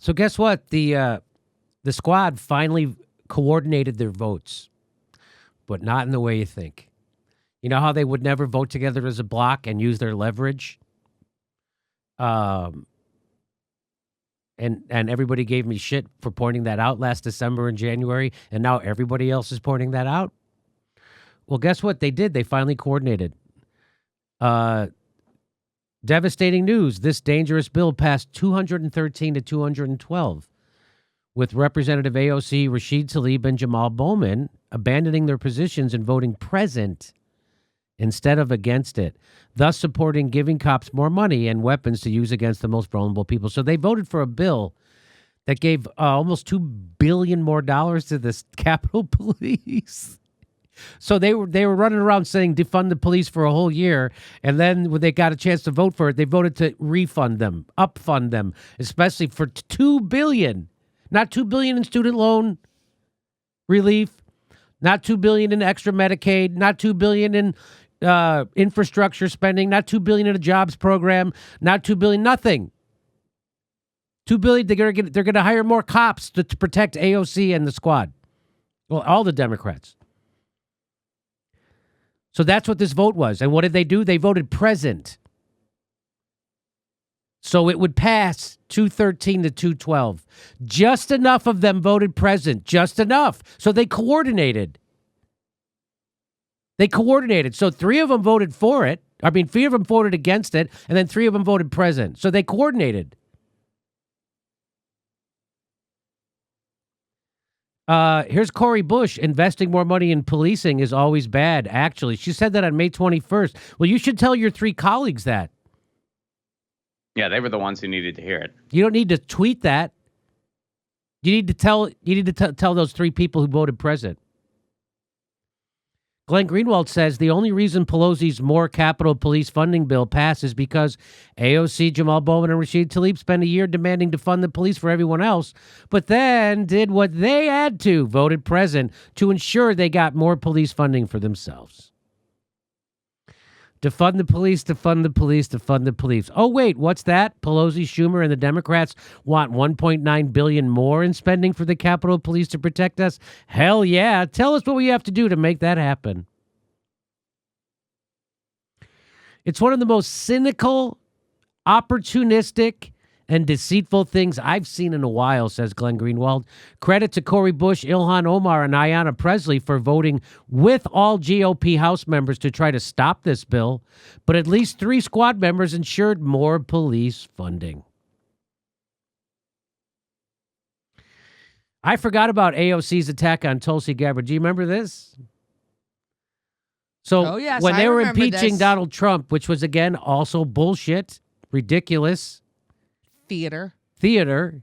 So guess what? The squad finally coordinated their votes, but not in the way you think. You know how they would never vote together as a block and use their leverage? And everybody gave me shit for pointing that out last December and January, and now everybody else is pointing that out. Well, guess what they did? They finally coordinated. Devastating news. This dangerous bill passed 213 to 212, with Representative AOC Rashid Tlaib and Jamal Bowman abandoning their positions and voting present instead of against it, thus supporting giving cops more money and weapons to use against the most vulnerable people. So they voted for a bill that gave almost $2 billion more to the Capitol Police. So they were running around saying defund the police for a whole year, and then when they got a chance to vote for it, they voted to refund them, upfund them, especially for $2 billion. Not $2 billion in student loan relief, not $2 billion in extra Medicaid, not $2 billion in infrastructure spending, not $2 billion in a jobs program, not $2 billion, nothing. $2 billion. They're going to hire more cops to protect AOC and the squad. Well, all the Democrats. So that's what this vote was. And what did they do? They voted present. So it would pass 213 to 212. Just enough of them voted present. Just enough. So they coordinated. So 3 of them voted for it. 3 of them voted against it. And then 3 of them voted present. So they coordinated. Here's Cori Bush. Investing more money in policing is always bad, actually. She said that on May 21st. Well, you should tell your 3 colleagues that. Yeah, they were the ones who needed to hear it. You don't need to tweet that. You need to tell those 3 people who voted present. Glenn Greenwald says the only reason Pelosi's more Capitol Police funding bill passed is because AOC, Jamal Bowman, and Rashid Tlaib spent a year demanding to fund the police for everyone else, but then did what they had to, voted present, to ensure they got more police funding for themselves. Defund the police, defund the police, defund the police. Oh, wait, what's that? Pelosi, Schumer, and the Democrats want $1.9 billion more in spending for the Capitol Police to protect us? Hell yeah. Tell us what we have to do to make that happen. It's one of the most cynical, opportunistic, and deceitful things I've seen in a while, says Glenn Greenwald. Credit to Cori Bush, Ilhan Omar, and Ayanna Pressley for voting with all GOP House members to try to stop this bill, but at least 3 squad members ensured more police funding. I forgot about AOC's attack on Tulsi Gabbard. Do you remember this? So when they were impeaching Donald Trump, which was, again, also bullshit, ridiculous, theater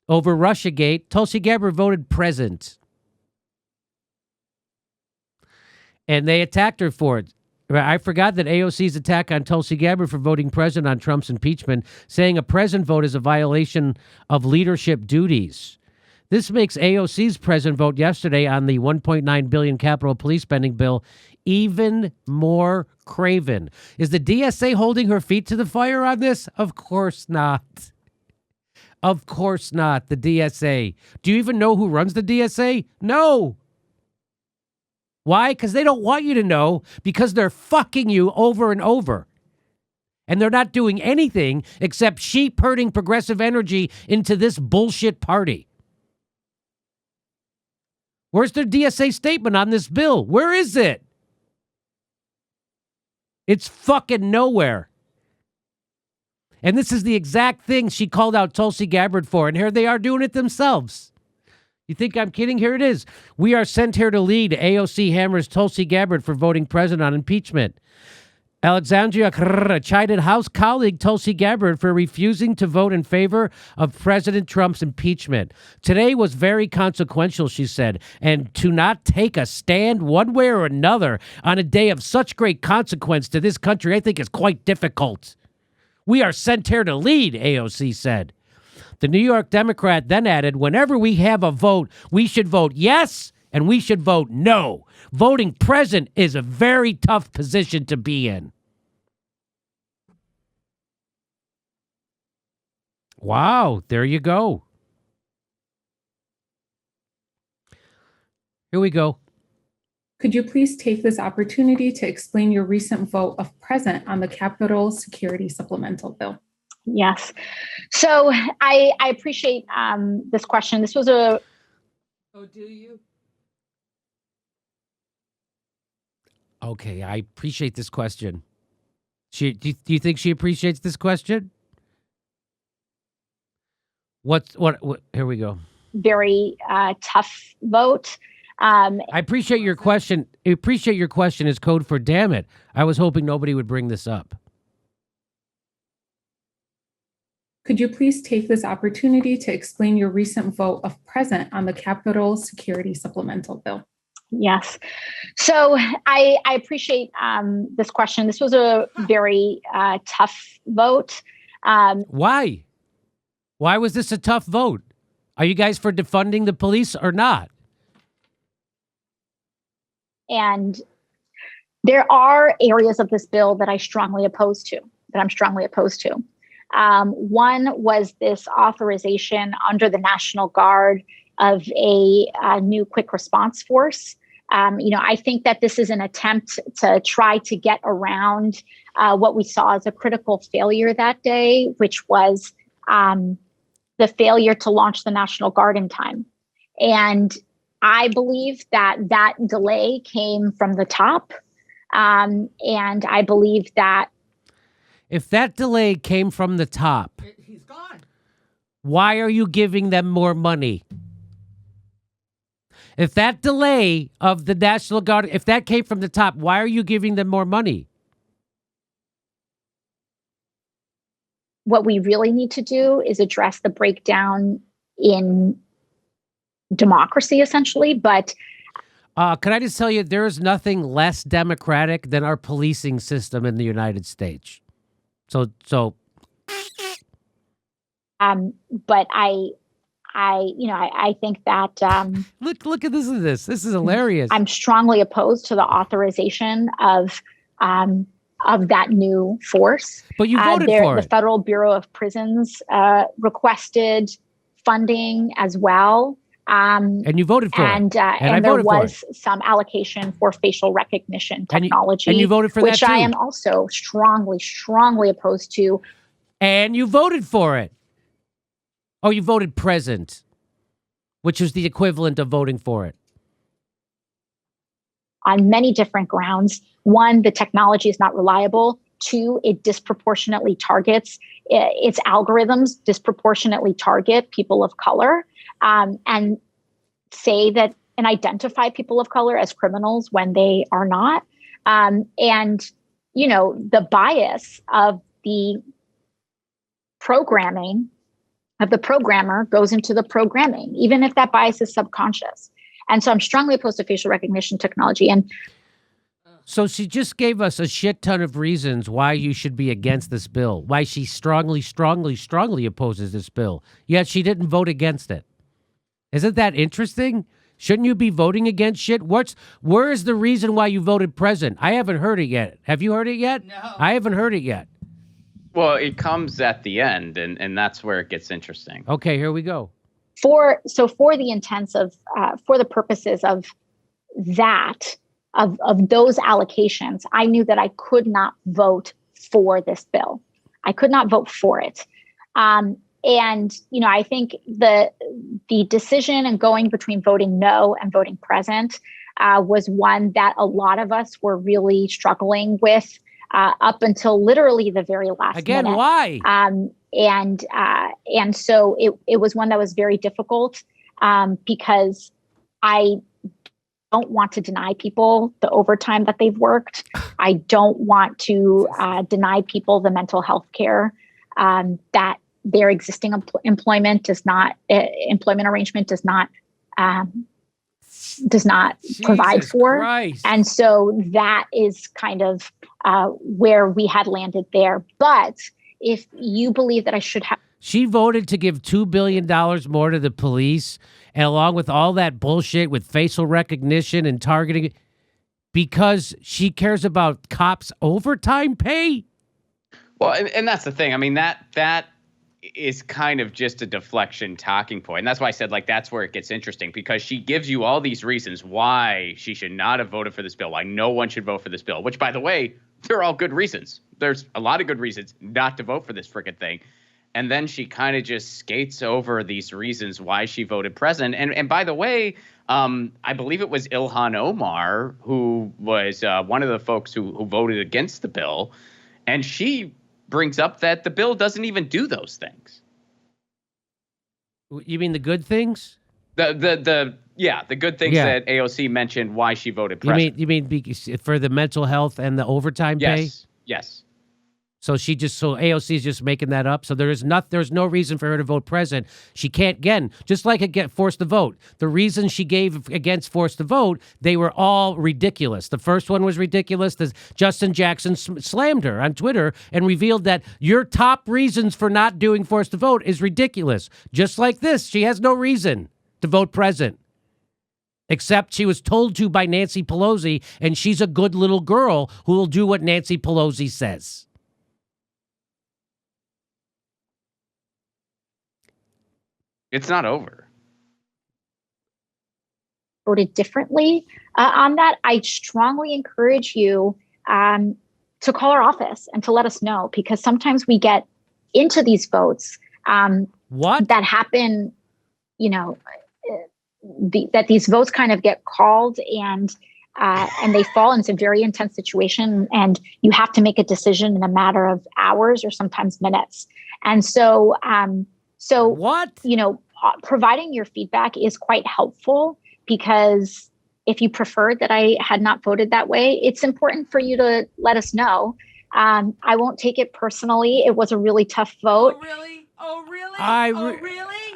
over Russiagate, Tulsi Gabbard voted present. And they attacked her for it. I forgot that AOC's attack on Tulsi Gabbard for voting present on Trump's impeachment, saying a present vote is a violation of leadership duties. This makes AOC's present vote yesterday on the $1.9 billion Capitol Police spending bill even more craven. Is the DSA holding her feet to the fire on this? Of course not. Of course not, the DSA. Do you even know who runs the DSA? No. Why? Because they don't want you to know, because they're fucking you over and over. And they're not doing anything except sheep herding progressive energy into this bullshit party. Where's their DSA statement on this bill? Where is it? It's fucking nowhere. And this is the exact thing she called out Tulsi Gabbard for, and here they are doing it themselves. You think I'm kidding? Here it is. We are sent here to lead. AOC hammers Tulsi Gabbard for voting present on impeachment. Alexandria chided House colleague Tulsi Gabbard for refusing to vote in favor of President Trump's impeachment. Today was very consequential, she said, and to not take a stand one way or another on a day of such great consequence to this country, I think is quite difficult. We are sent here to lead, AOC said. The New York Democrat then added, whenever we have a vote, we should vote yes and we should vote no. Voting present is a very tough position to be in. Wow, there you go. Here we go. Could you please take this opportunity to explain your recent vote of present on the Capitol Security Supplemental Bill? Yes. So I appreciate this question. This was a... Oh, do you? Okay, I appreciate this question. Do you think she appreciates this question? What? Here we go. very tough vote. I appreciate your question. I appreciate your question is code for damn it. I was hoping nobody would bring this up. Could you please take this opportunity to explain your recent vote of present on the Capitol Security Supplemental Bill? Yes. So I appreciate this question. This was a very tough vote. Why? Why was this a tough vote? Are you guys for defunding the police or not? And there are areas of this bill that I'm strongly opposed to. One was this authorization under the National Guard of a new quick response force. I think that this is an attempt to try to get around what we saw as a critical failure that day, which was the failure to launch the National Guard in time. And I believe that delay came from the top. And I believe that if that delay came from the top, He's gone. why are you giving them more money? If that delay of the National Guard, if that came from the top, why are you giving them more money? what we really need to do is address the breakdown in democracy, essentially. But can I just tell you, there is nothing less democratic than our policing system in the United States. So. But I think that look at this. This is hilarious. I'm strongly opposed to the authorization of that new force. But you voted for it. The Federal Bureau of Prisons requested funding as well. And you voted for it. And there was some allocation for facial recognition technology. And you voted for that which too. I am also strongly opposed to. And you voted for it. Oh, you voted present, which is the equivalent of voting for it. On many different grounds. One, the technology is not reliable. Two, it disproportionately targets, its algorithms disproportionately target people of color, and say that and identify people of color as criminals when they are not. And, the bias of the programming of the programmer goes into the programming, even if that bias is subconscious. And so I'm strongly opposed to facial recognition technology. And so she just gave us a shit ton of reasons why you should be against this bill, why she strongly opposes this bill, yet she didn't vote against it. Isn't that interesting? Shouldn't you be voting against shit? Where is the reason why you voted present? I haven't heard it yet. Have you heard it yet? No. I haven't heard it yet. Well, it comes at the end, and that's where it gets interesting. Okay, here we go. for the intents of, for the purposes of that, of those allocations, I knew that I could not vote for this bill. I could not vote for it. And, I think the decision and going between voting no and voting present was one that a lot of us were really struggling with up until literally the very last minute. Again, why? And so it was one that was very difficult because I don't want to deny people the overtime that they've worked. I don't want to deny people the mental health care that their existing employment arrangement does not provide for. Christ. And so that is kind of where we had landed there. But if you believe that I should have... She voted to give $2 billion more to the police, and along with all that bullshit with facial recognition and targeting, because she cares about cops' overtime pay? Well, and that's the thing. I mean, that is kind of just a deflection talking point. And that's why I said, like, that's where it gets interesting, because she gives you all these reasons why she should not have voted for this bill, why no one should vote for this bill, which, by the way, they're all good reasons. There's a lot of good reasons not to vote for this frickin' thing. And then she kind of just skates over these reasons why she voted present. And by the way, I believe it was Ilhan Omar who was one of the folks who voted against the bill. And she brings up that the bill doesn't even do those things. You mean the good things? The good things that AOC mentioned why she voted present. You mean for the mental health and the overtime pay? Yes. So AOC is just making that up. So there's no reason for her to vote present. She can't, again, just like forced to vote. The reasons she gave against forced to vote, they were all ridiculous. The first one was ridiculous. Justin Jackson slammed her on Twitter and revealed that your top reasons for not doing forced to vote is ridiculous. Just like this, she has no reason to vote present, except she was told to by Nancy Pelosi, and she's a good little girl who will do what Nancy Pelosi says. It's not over. Voted differently on that. I strongly encourage you to call our office and to let us know, because sometimes we get into these votes that happen, that these votes kind of get called and they fall into a very intense situation, and you have to make a decision in a matter of hours or sometimes minutes. And so, providing your feedback is quite helpful, because if you preferred that I had not voted that way, it's important for you to let us know. I won't take it personally. It was a really tough vote. Oh, really?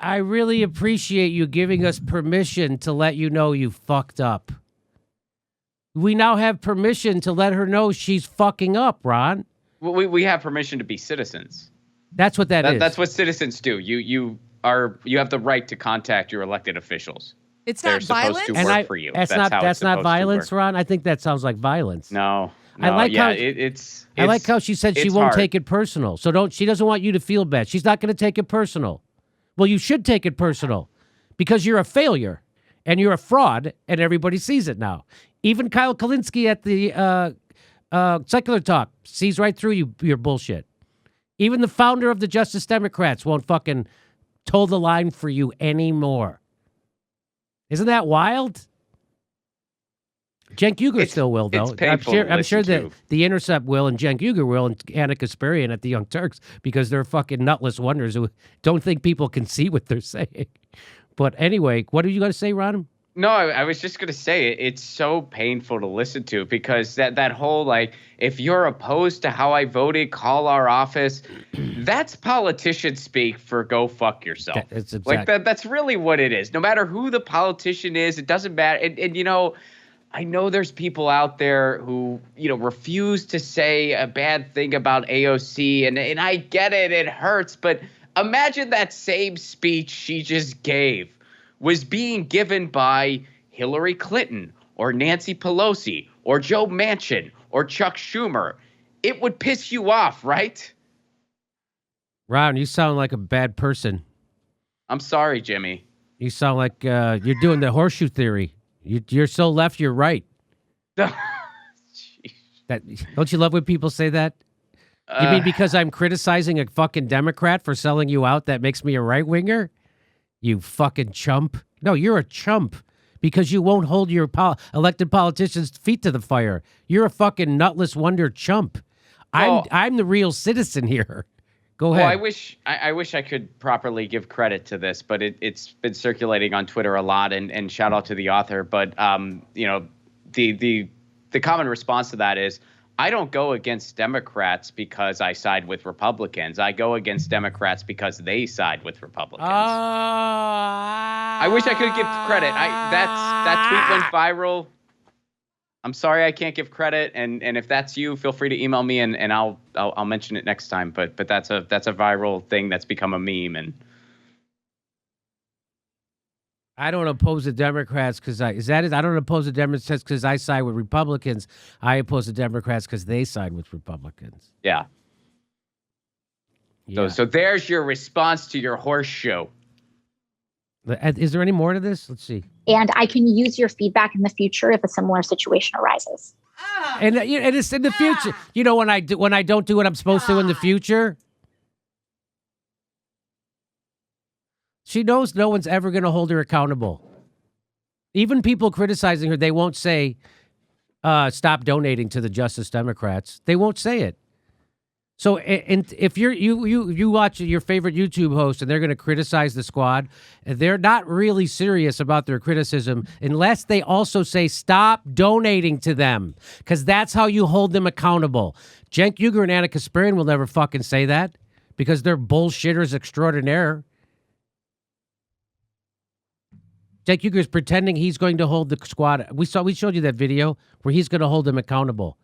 I really appreciate you giving us permission to let you know you fucked up. We now have permission to let her know she's fucking up, Ron. We have permission to be citizens. That's what that is. That's what citizens do. You have the right to contact your elected officials. It's not violence. They're supposed to work for you. That's not violence, Ron. I think that sounds like violence. No. I like how I like how she said she won't take it personal. So she doesn't want you to feel bad. She's not going to take it personal. Well, you should take it personal, because you're a failure and you're a fraud, and everybody sees it now. Even Kyle Kalinske at the Secular Talk sees right through your bullshit. Even the founder of the Justice Democrats won't fucking toe the line for you anymore. Isn't that wild? Cenk Uygur still will, though. I'm sure that The Intercept will, and Cenk Uygur will, and Anna Kasparian at the Young Turks, because they're fucking nutless wonders who don't think people can see what they're saying. But anyway, what are you going to say, Ron? No, I was just going to say it's so painful to listen to, because that whole, like, if you're opposed to how I voted, call our office. That's politician speak for go fuck yourself. That's really what it is. No matter who the politician is, it doesn't matter. And I know there's people out there who, refuse to say a bad thing about AOC, and I get it. It hurts. But imagine that same speech she just gave was being given by Hillary Clinton or Nancy Pelosi or Joe Manchin or Chuck Schumer. It would piss you off, right? Ron, you sound like a bad person. I'm sorry, Jimmy. You sound like you're doing the horseshoe theory. You're so left, you're right. Don't you love when people say that? You mean because I'm criticizing a fucking Democrat for selling you out, that makes me a right-winger? You fucking chump. No, you're a chump because you won't hold your elected politicians' feet to the fire. You're a fucking nutless wonder chump. Well, I'm the real citizen here. Go ahead. Well, I wish I could properly give credit to this, but it's been circulating on Twitter a lot, and shout out to the author. But the common response to that is, I don't go against Democrats because I side with Republicans. I go against Democrats because they side with Republicans. I wish I could give credit. That tweet went viral. I'm sorry I can't give credit, and if that's you, feel free to email me and I'll mention it next time. But that's a viral thing that's become a meme, and I don't oppose the Democrats because I don't oppose the Democrats because I side with Republicans. I oppose the Democrats because they side with Republicans. Yeah. Yeah. So there's your response to your horse show. Is there any more to this? Let's see. And I can use your feedback in the future if a similar situation arises. And it's in the future. You know, when I don't do what I'm supposed to in the future, she knows no one's ever going to hold her accountable. Even people criticizing her, they won't say, stop donating to the Justice Democrats. They won't say it. So, and if you watch your favorite YouTube host and they're going to criticize the squad, they're not really serious about their criticism unless they also say stop donating to them, because that's how you hold them accountable. Cenk Uygur and Anna Kasparian will never fucking say that because they're bullshitters extraordinaire. Cenk Uygur is pretending he's going to hold the squad. We showed you that video where he's going to hold them accountable.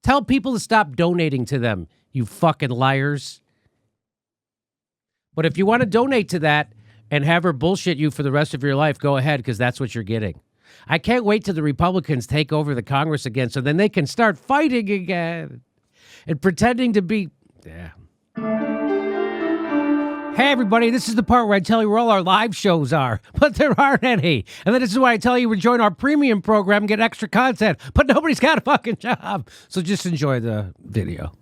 Tell people to stop donating to them, you fucking liars. But if you want to donate to that and have her bullshit you for the rest of your life, go ahead, because that's what you're getting. I can't wait till the Republicans take over the Congress again so then they can start fighting again and pretending to be... Yeah. Hey, everybody, this is the part where I tell you where all our live shows are, but there aren't any. And then this is why I tell you to join our premium program and get extra content, but nobody's got a fucking job. So just enjoy the video.